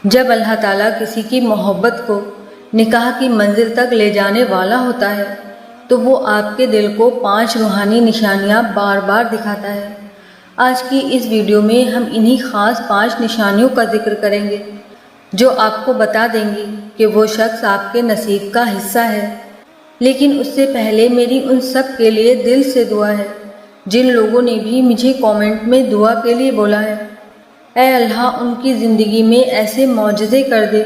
جب اللہ تعالیٰ کسی کی محبت کو نکاح کی منزل تک لے جانے والا ہوتا ہے تو وہ آپ کے دل کو 5 روحانی نشانیاں بار بار دکھاتا ہے۔ آج کی اس ویڈیو میں ہم انہی خاص 5 نشانیوں کا ذکر کریں گے جو آپ کو بتا دیں گی کہ وہ شخص آپ کے نصیب کا حصہ ہے۔ لیکن اس سے پہلے میری ان سب کے لیے دل سے دعا ہے جن لوگوں نے بھی مجھے کامنٹ میں دعا کے لیے بولا ہے۔ اے اللہ ان کی زندگی میں ایسے معجزے کر دے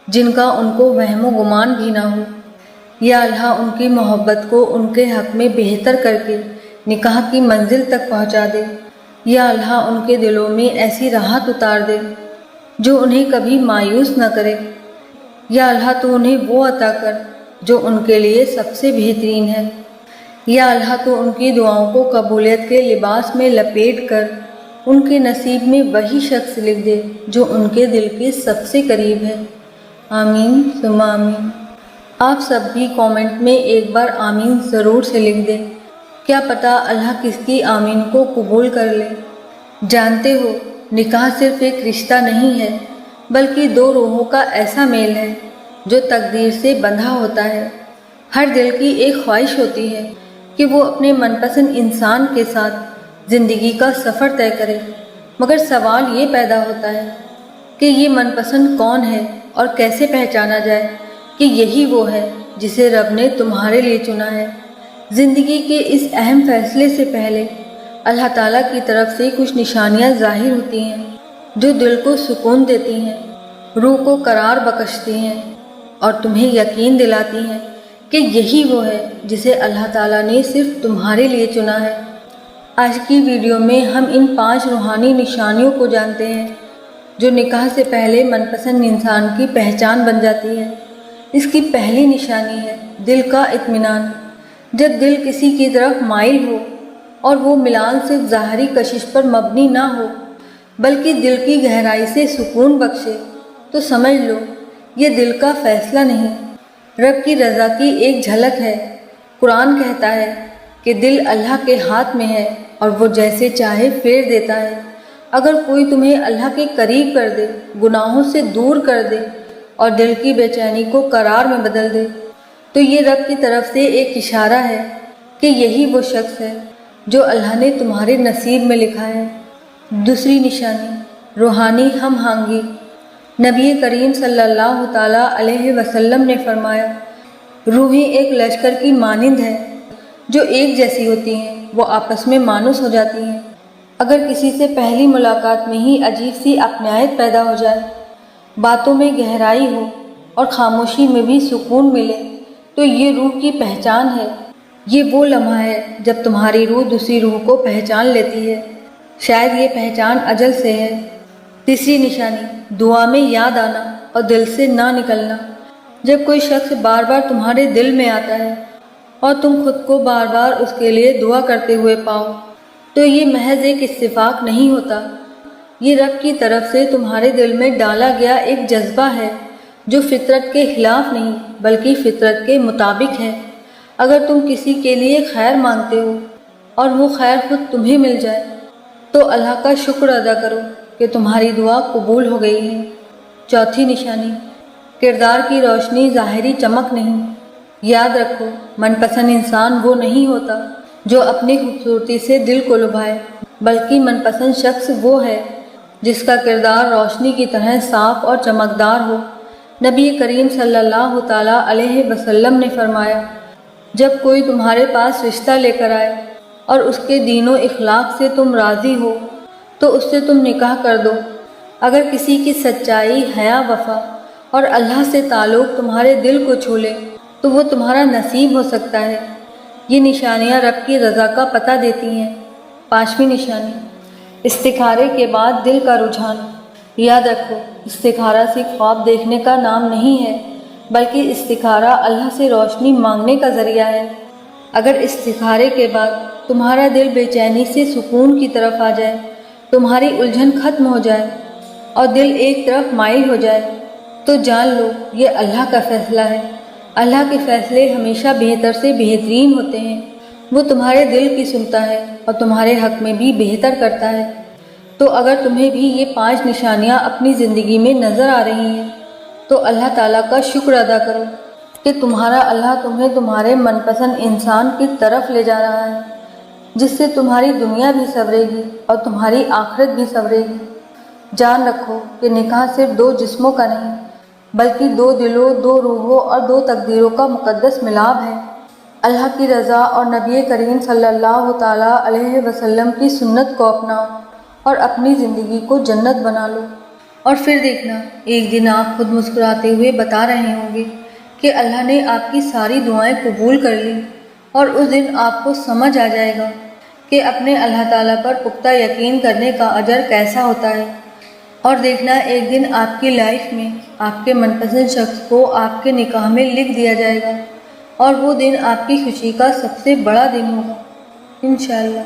جن کا ان کو وہم و گمان بھی نہ ہو۔ یا اللہ ان کی محبت کو ان کے حق میں بہتر کر کے نکاح کی منزل تک پہنچا دے۔ یا اللہ ان کے دلوں میں ایسی راحت اتار دے جو انہیں کبھی مایوس نہ کرے۔ یا اللہ تو انہیں وہ عطا کر جو ان کے لیے سب سے بہترین ہے۔ یا اللہ تو ان کی دعاؤں کو قبولیت کے لباس میں لپیٹ کر ان کے نصیب میں وہی شخص لکھ دے جو ان کے دل کے سب سے قریب ہے۔ آمین ثم آمین۔ آپ سب بھی کامنٹ میں ایک بار آمین ضرور سے لکھ دیں۔ کیا پتہ اللہ کس کی آمین کو قبول کر لے۔ جانتے ہو نکاح صرف ایک رشتہ نہیں ہے بلکہ 2 روحوں کا ایسا میل ہے جو تقدیر سے بندھا ہوتا ہے۔ ہر دل کی ایک خواہش ہوتی ہے کہ وہ اپنے من پسند انسان کے ساتھ زندگی کا سفر طے کرے، مگر سوال یہ پیدا ہوتا ہے کہ یہ من پسند کون ہے اور کیسے پہچانا جائے کہ یہی وہ ہے جسے رب نے تمہارے لیے چنا ہے۔ زندگی کے اس اہم فیصلے سے پہلے اللہ تعالیٰ کی طرف سے کچھ نشانیاں ظاہر ہوتی ہیں جو دل کو سکون دیتی ہیں، روح کو قرار بخشتی ہیں اور تمہیں یقین دلاتی ہیں کہ یہی وہ ہے جسے اللہ تعالیٰ نے صرف تمہارے لیے چنا ہے۔ آج کی ویڈیو میں ہم ان 5 روحانی نشانیوں کو جانتے ہیں جو نکاح سے پہلے من پسند انسان کی پہچان بن جاتی ہے۔ اس کی پہلی نشانی ہے دل کا اطمینان۔ جب دل کسی کی طرف مائل ہو اور وہ ملان صرف ظاہری کشش پر مبنی نہ ہو بلکہ دل کی گہرائی سے سکون بخشے تو سمجھ لو یہ دل کا فیصلہ نہیں، رب کی رضا کی ایک جھلک ہے۔ قرآن کہتا ہے کہ دل اللہ کے ہاتھ میں ہے اور وہ جیسے چاہے پھیر دیتا ہے۔ اگر کوئی تمہیں اللہ کے قریب کر دے، گناہوں سے دور کر دے اور دل کی بے چینی کو قرار میں بدل دے تو یہ رب کی طرف سے ایک اشارہ ہے کہ یہی وہ شخص ہے جو اللہ نے تمہارے نصیب میں لکھا ہے۔ دوسری نشانی روحانی ہم آہنگی۔ نبی کریم صلی اللہ تعالیٰ علیہ وسلم نے فرمایا، روحیں ایک لشکر کی مانند ہے جو ایک جیسی ہوتی ہیں، وہ آپس میں مانوس ہو جاتی ہیں۔ اگر کسی سے پہلی ملاقات میں ہی عجیب سی اپنائیت پیدا ہو جائے، باتوں میں گہرائی ہو اور خاموشی میں بھی سکون ملے تو یہ روح کی پہچان ہے۔ یہ وہ لمحہ ہے جب تمہاری روح دوسری روح کو پہچان لیتی ہے، شاید یہ پہچان اجل سے ہے۔ تیسری نشانی دعا میں یاد آنا اور دل سے نہ نکلنا۔ جب کوئی شخص بار بار تمہارے دل میں آتا ہے اور تم خود کو بار بار اس کے لیے دعا کرتے ہوئے پاؤ تو یہ محض ایک اتفاق نہیں ہوتا، یہ رب کی طرف سے تمہارے دل میں ڈالا گیا ایک جذبہ ہے جو فطرت کے خلاف نہیں بلکہ فطرت کے مطابق ہے۔ اگر تم کسی کے لیے خیر مانگتے ہو اور وہ خیر خود تمہیں مل جائے تو اللہ کا شکر ادا کرو کہ تمہاری دعا قبول ہو گئی ہے۔ چوتھی نشانی کردار کی روشنی ظاہری چمک نہیں۔ یاد رکھو من پسند انسان وہ نہیں ہوتا جو اپنی خوبصورتی سے دل کو لبھائے، بلکہ من پسند شخص وہ ہے جس کا کردار روشنی کی طرح صاف اور چمکدار ہو۔ نبی کریم صلی اللہ تعالیٰ علیہ وسلم نے فرمایا، جب کوئی تمہارے پاس رشتہ لے کر آئے اور اس کے دین و اخلاق سے تم راضی ہو تو اس سے تم نکاح کر دو۔ اگر کسی کی سچائی، حیا، وفا اور اللہ سے تعلق تمہارے دل کو چھو لے تو وہ تمہارا نصیب ہو سکتا ہے۔ یہ نشانیاں رب کی رضا کا پتہ دیتی ہیں۔ پانچویں نشانی استخارے کے بعد دل کا رجحان۔ یاد رکھو استخارہ صرف خواب دیکھنے کا نام نہیں ہے بلکہ استخارہ اللہ سے روشنی مانگنے کا ذریعہ ہے۔ اگر استخارے کے بعد تمہارا دل بے چینی سے سکون کی طرف آ جائے، تمہاری الجھن ختم ہو جائے اور دل ایک طرف مائل ہو جائے تو جان لو یہ اللہ کا فیصلہ ہے۔ اللہ کے فیصلے ہمیشہ بہتر سے بہترین ہوتے ہیں۔ وہ تمہارے دل کی سنتا ہے اور تمہارے حق میں بھی بہتر کرتا ہے۔ تو اگر تمہیں بھی یہ 5 نشانیاں اپنی زندگی میں نظر آ رہی ہیں تو اللہ تعالیٰ کا شکر ادا کرو کہ تمہارا اللہ تمہیں تمہارے من پسند انسان کی طرف لے جا رہا ہے، جس سے تمہاری دنیا بھی سنورے گی اور تمہاری آخرت بھی سنورے گی۔ جان رکھو کہ نکاح صرف 2 جسموں کا نہیں بلکہ 2 دلوں، 2 روحوں اور 2 تقدیروں کا مقدس ملاپ ہے۔ اللہ کی رضا اور نبی کریم صلی اللہ تعالیٰ علیہ وسلم کی سنت کو اپناؤ اور اپنی زندگی کو جنت بنا لو، اور پھر دیکھنا ایک دن آپ خود مسکراتے ہوئے بتا رہے ہوں گے کہ اللہ نے آپ کی ساری دعائیں قبول کر لی، اور اس دن آپ کو سمجھ آ جائے گا کہ اپنے اللہ تعالیٰ پر پختہ یقین کرنے کا اجر کیسا ہوتا ہے۔ اور دیکھنا ایک دن آپ کی لائف میں آپ کے من پسند شخص کو آپ کے نکاح میں لکھ دیا جائے گا، اور وہ دن آپ کی خوشی کا سب سے بڑا دن ہوگا انشاءاللہ۔